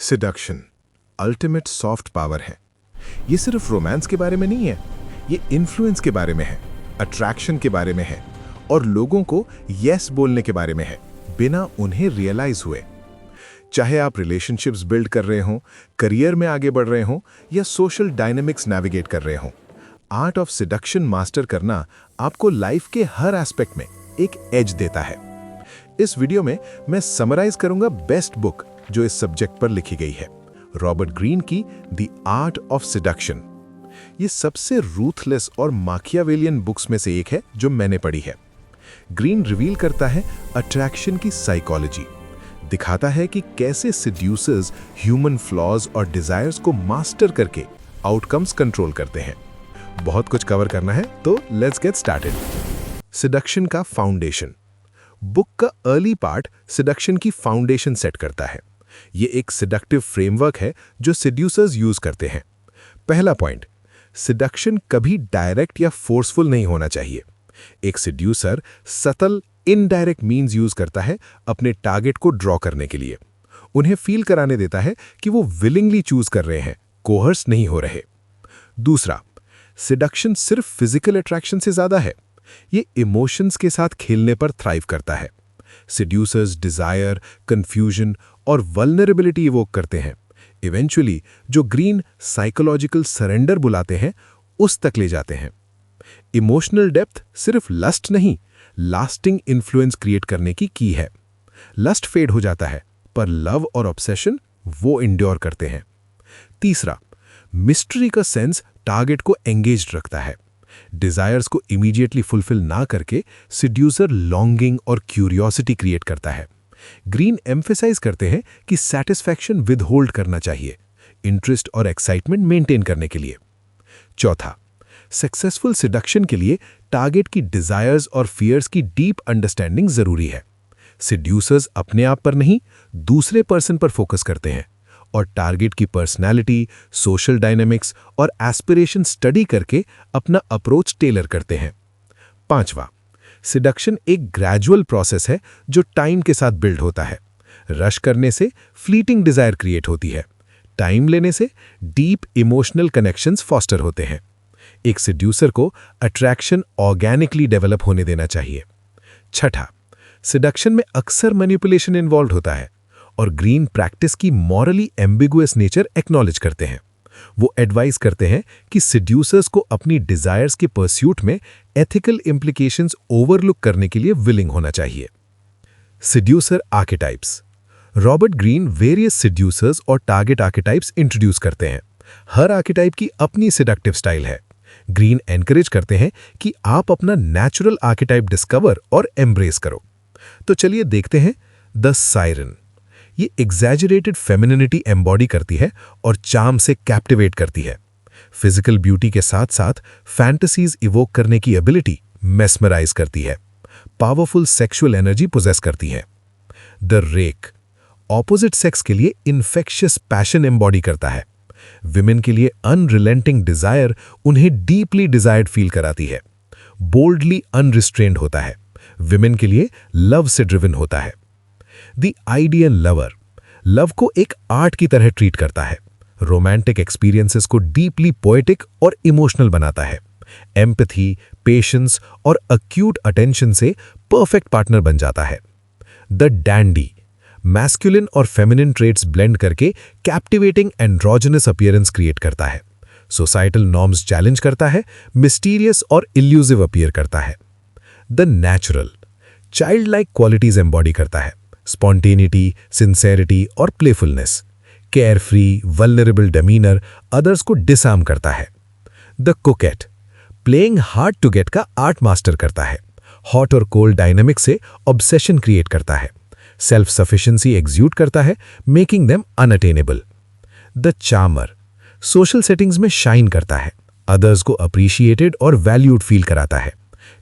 Seduction ultimate soft power है। ये सिर्फ रोमांस के बारे में नहीं है, ये इन्फ्लुएंस के बारे में है, अट्रैक्शन के बारे में है और लोगों को यस बोलने के बारे में है बिना उन्हें रियलाइज हुए। चाहे आप रिलेशनशिप्स बिल्ड कर रहे हों, करियर में आगे बढ़ रहे हों या सोशल डायनामिक्स नेविगेट कर रहे हों, आर्ट ऑफ सिडक्शन मास्टर करना आपको लाइफ के हर एस्पेक्ट में एक एज देता है। इस वीडियो में मैं समराइज करूंगा बेस्ट बुक जो इस सब्जेक्ट पर लिखी गई है, रॉबर्ट ग्रीन की द आर्ट ऑफ सिडक्शन। ये सबसे रूथलेस और माकियावेलियन बुक्स में से एक है जो मैंने पढ़ी है। ग्रीन रिवील करता है अट्रैक्शन की साइकोलॉजी, दिखाता है कि कैसे सिड्यूसर्स ह्यूमन फ्लॉज और डिजायर्स को मास्टर करके आउटकम्स कंट्रोल करते हैं। बहुत कुछ कवर करना है, तो लेट्स गेट स्टार्टेड। सिडक्शन का फाउंडेशन। बुक का अर्ली पार्ट सिडक्शन की फाउंडेशन सेट करता है। ये एक सिडक्टिव फ्रेमवर्क है जो सिड्यूसर्स यूज करते हैं। पहला पॉइंट, सिडक्शन कभी डायरेक्ट या फोर्सफुल नहीं होना चाहिए। एक सिड्यूसर सटल इनडायरेक्ट मीन्स यूज करता है अपने टारगेट को ड्रॉ करने के लिए। उन्हें फील कराने देता है कि वो विलिंगली चूज कर रहे हैं, कोहर्स नहीं हो रहे। दूसरा, सिडक्शन सिर्फ फिजिकल अट्रैक्शन से ज्यादा है। ये इमोशंस के साथ खेलने पर थ्राइव करता है। सिड्यूसर्स डिजायर, कंफ्यूजन और वल्नरेबिलिटी इवोक करते हैं। इवेंचुअली जो ग्रीन साइकोलॉजिकल सरेंडर बुलाते हैं, उस तक ले जाते हैं। इमोशनल डेप्थ सिर्फ लस्ट नहीं, लास्टिंग इन्फ्लुएंस क्रिएट करने की है। लस्ट फेड हो जाता है, पर लव और ऑब्सेशन वो इंड्योर करते हैं। तीसरा, मिस्ट्री का सेंस टारगेट को एंगेज्ड रखता है। डिजायर्स को इमीडिएटली फुलफिल ना करके सिड्यूसर लॉन्गिंग और क्यूरियोसिटी क्रिएट करता है। ग्रीन एम्फेसाइज करते हैं कि सैटिस्फैक्शन विदहोल्ड करना चाहिए, इंटरेस्ट और एक्साइटमेंट मेंटेन करने के लिए। चौथा, सक्सेसफुल सिडक्शन के लिए टारगेट की डिजायर्स और फियर्स की डीप अंडरस्टैंडिंग जरूरी है। सिड्यूसर्स अपने आप पर नहीं, दूसरे पर्सन पर फोकस करते हैं और टारगेट की पर्सनैलिटी, सोशल डायनामिक्स और एस्पिरेशन स्टडी करके अपना अप्रोच टेलर करते हैं। पांचवा, सिडक्शन एक ग्रेजुअल प्रोसेस है जो टाइम के साथ बिल्ड होता है। रश करने से फ्लीटिंग डिजायर क्रिएट होती है, टाइम लेने से डीप इमोशनल कनेक्शंस फॉस्टर होते हैं। एक सिड्यूसर को अट्रैक्शन ऑर्गेनिकली डेवलप होने देना चाहिए। छठा, सिडक्शन में अक्सर मैनिपुलेशन इन्वॉल्व होता है और ग्रीन प्रैक्टिस की मॉरली एम्बिगुअस नेचर एक्नॉलेज करते हैं। वो एडवाइस करते हैं कि सिड्यूसर्स को अपनी डिजायर्स के परस्यूट में एथिकल इम्प्लीकेशंस ओवरलुक करने के लिए विलिंग होना चाहिए। सिड्यूसर आर्केटाइप्स। रॉबर्ट ग्रीन वेरियस सिड्यूसर्स और टारगेट आर्केटाइप्स इंट्रोड्यूस करते हैं। हर आर्केटाइप की अपनी सिडक्टिव स्टाइल है। ग्रीन एनकरेज करते हैं कि आप अपना नेचुरल आर्केटाइप डिस्कवर और एम्ब्रेस करो। तो चलिए देखते हैं द सायरन। ये एग्जैजरेटेड फेमिनिनिटी एम्बॉडी करती है और चार्म से कैप्टिवेट करती है। फिजिकल ब्यूटी के साथ साथ फैंटेसीज इवोक करने की एबिलिटी मेस्मराइज करती है। पावरफुल सेक्सुअल एनर्जी पोजेस करती है। द रेक ऑपोजिट सेक्स के लिए इन्फेक्शियस पैशन एम्बॉडी करता है। विमेन के लिए अनरिलेंटिंग डिजायर उन्हें डीपली डिजायर्ड फील कराती है। बोल्डली अनरिस्ट्रेन्ड होता है। विमेन के लिए लव से ड्रिवन होता है। द आइडियल लवर लव को एक आर्ट की तरह ट्रीट करता है। रोमांटिक एक्सपीरियंसेस को डीपली पोएटिक और इमोशनल बनाता है। एम्पैथी, पेशेंस और अक्यूट अटेंशन से परफेक्ट पार्टनर बन जाता है। द डैंडी मैस्कुलिन और फेमिनिन ट्रेट्स ब्लेंड करके कैप्टिवेटिंग एंड्रोजनस अपीयरेंस क्रिएट करता है। सोसाइटल नॉर्म्स चैलेंज करता है, मिस्टीरियस और इल्यूसिव अपीयर करता है। The natural child like qualities embody करता है। स्पॉन्टेनिटी, सिंसेरिटी और playfulness. Carefree, vulnerable demeanour others को डिसआर्म करता है। The coquette playing hard to get का आर्ट मास्टर करता है। हॉट और कोल्ड डायनामिक से ऑब्सेशन क्रिएट करता है। सेल्फ सफिशिएंसी एग्ज्यूट करता है, making them unattainable. The charmer social settings में शाइन करता है। अदर्स को अप्रिशिएटेड और वैल्यूड फील कराता है।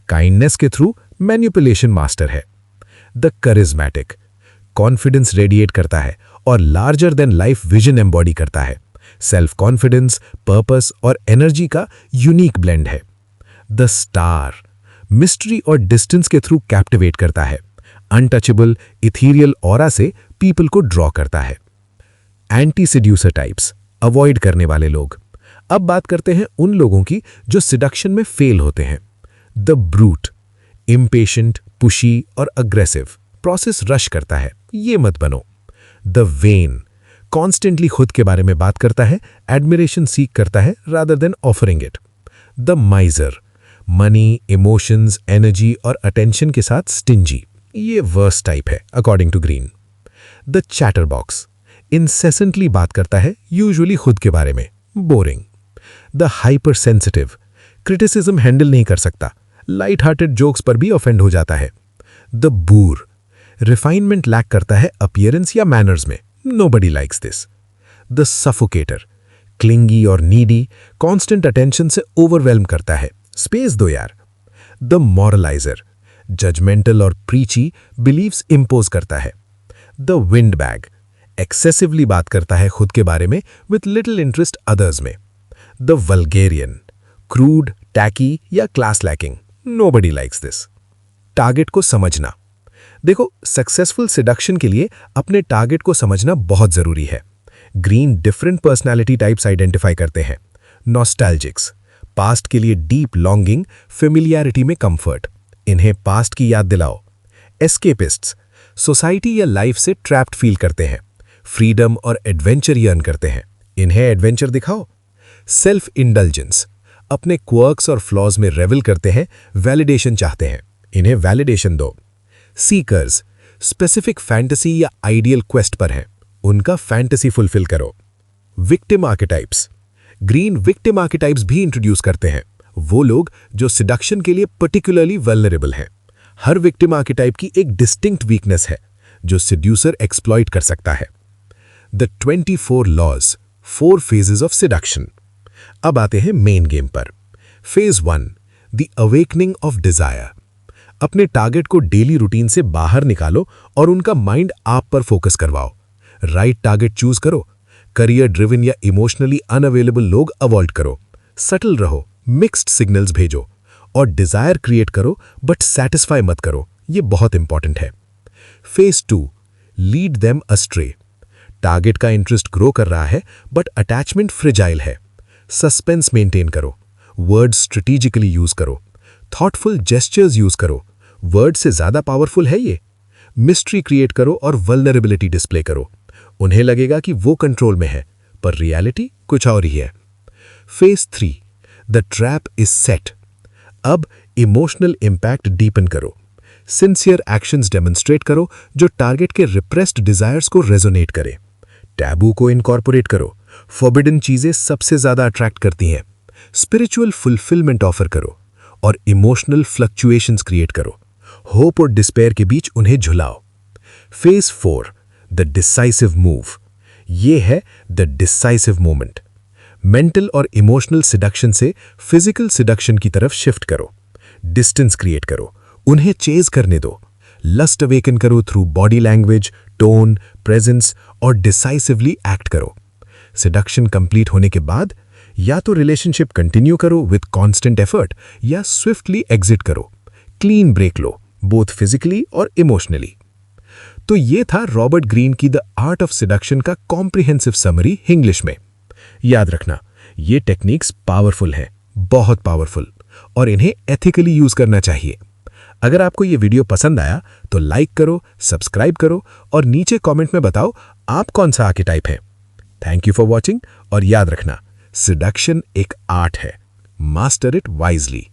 काइंडनेस के थ्रू मैनिपुलेशन मास्टर है। द करिज्मेटिक कॉन्फिडेंस रेडिएट करता है और larger than life vision embody करता है। सेल्फ कॉन्फिडेंस, पर्पस और एनर्जी का यूनिक ब्लेंड है। द स्टार मिस्ट्री और डिस्टेंस के थ्रू कैप्टिवेट करता है। अनटचेबल इथीरियल ऑरा से पीपल को ड्रॉ करता है। एंटी सिड्यूसर टाइप्स, अवॉइड करने वाले लोग। अब बात करते हैं उन लोगों की जो सिडक्शन में फेल होते हैं। द ब्रूट, इम्पेशेंट, पुशी और अग्रेसिव, प्रोसेस रश करता है, ये मत बनो। द वेन, कॉन्स्टेंटली खुद के बारे में बात करता है, एडमिरेशन सीक करता है rather than offering it. The miser, money, emotions, energy और अटेंशन के साथ स्टिंजी, ये वर्स्ट टाइप है according to Greene. The chatterbox, incessantly बात करता है, यूजुअली खुद के बारे में, boring. The hypersensitive, criticism handle नहीं कर सकता, लाइट हार्टेड जोक्स पर भी ऑफेंड हो जाता है। द बूर, रिफाइनमेंट लैक करता है अपीयरेंस या मैनर्स में, nobody likes this. The suffocator, clingy और नीडी, कांस्टेंट अटेंशन से ओवरवेल्म करता है, स्पेस दो यार। द मॉरलाइजर, जजमेंटल और प्रीची, बिलीव्स इंपोज करता है। द विंड बैग, एक्सेसिवली बात करता है खुद के बारे में विथ लिटिल इंटरेस्ट अदर्स में। द वल्गेरियन, क्रूड, टैकी या class lacking, nobody likes this. Target को समझना। देखो, सक्सेसफुल सिडक्शन के लिए अपने टारगेट को समझना बहुत जरूरी है। Green different personality types identify करते हैं। नॉस्टैल्जिक्स, पास्ट के लिए डीप लॉन्गिंग, फेमिलियरिटी में कंफर्ट, इन्हें पास्ट की याद दिलाओ। एस्केपिस्ट्स, सोसाइटी या लाइफ से ट्रैप्ड फील करते हैं, फ्रीडम और एडवेंचर यर्न करते हैं, इन्हें एडवेंचर दिखाओ। सेल्फ इंडल्जेंस, अपने क्वर्क्स और फ्लॉज में रेवल करते हैं, वैलिडेशन चाहते हैं, इन्हें वैलिडेशन दो। सीकर्स, स्पेसिफिक फैंटेसी या आइडियल क्वेस्ट पर हैं, उनका फैंटेसी फुलफिल करो। Victim archetypes, green victim archetypes भी इंट्रोड्यूस करते हैं, वो लोग जो सिडक्शन के लिए पर्टिकुलरली वल्नरेबल हैं। हर विक्टिम आर्केटाइप की एक डिस्टिंक्ट वीकनेस है जो सिड्यूसर एक्सप्लॉइट कर सकता है। The 24 laws, 4 phases of seduction. अब आते हैं मेन गेम पर। Phase 1, the awakening of desire. अपने टारगेट को डेली रूटीन से बाहर निकालो और उनका माइंड आप पर फोकस करवाओ। राइट टारगेट चूज करो, करियर ड्रिवन या इमोशनली अनअवेलेबल लोग अवॉइड करो, सटल रहो, मिक्स्ड सिग्नल्स भेजो और डिजायर क्रिएट करो बट सैटिस्फाई मत करो, ये बहुत इंपॉर्टेंट है। Phase 2, lead them अस्ट्रे। टारगेट का इंटरेस्ट ग्रो कर रहा है बट अटैचमेंट फ्रिजाइल है, सस्पेंस मेंटेन करो, वर्ड्स स्ट्रेटेजिकली यूज करो, थॉटफुल जेस्चर्स यूज करो, वर्ड से ज्यादा पावरफुल है ये। मिस्ट्री क्रिएट करो और वल्नरेबिलिटी डिस्प्ले करो, उन्हें लगेगा कि वो कंट्रोल में है पर रियलिटी कुछ और ही है। Phase 3, the trap is set. अब इमोशनल इंपैक्ट डीपन करो, सिंसियर एक्शंस डेमोन्स्ट्रेट करो जो टारगेट के रिप्रेस्ड डिजायर्स को रेजोनेट करे। टैबू को इनकॉर्पोरेट करो, फॉरबिडन चीजें सबसे ज्यादा अट्रैक्ट करती हैं। स्पिरिचुअल फुलफिलमेंट ऑफर करो और इमोशनल फ्लक्चुएशंस क्रिएट करो, होप और डिस्पेयर के बीच उन्हें झुलाओ। Phase 4, the decisive move. ये है द डिसाइसिव मोमेंट। मेंटल और इमोशनल सिडक्शन से फिजिकल सिडक्शन की तरफ शिफ्ट करो, डिस्टेंस क्रिएट करो, उन्हें चेज करने दो, लस्ट अवेकन करो through body language, tone, presence और डिसाइसिवली एक्ट करो। सिडक्शन कंप्लीट होने के बाद या तो रिलेशनशिप कंटिन्यू करो विद कांस्टेंट एफर्ट या स्विफ्टली एग्जिट करो, क्लीन ब्रेक लो बोथ फिजिकली और इमोशनली। तो ये था रॉबर्ट ग्रीन की द आर्ट ऑफ सिडक्शन का कॉम्प्रिहेंसिव समरी इंग्लिश में। याद रखना, ये टेक्निक्स पावरफुल हैं, बहुत पावरफुल, और इन्हें एथिकली यूज करना चाहिए। अगर आपको ये वीडियो पसंद आया तो लाइक करो, सब्सक्राइब करो और नीचे कमेंट में बताओ आप कौन सा आर्केटाइप है। थैंक यू फॉर वॉचिंग और याद रखना, सिडक्शन एक आर्ट है, मास्टर इट वाइजली।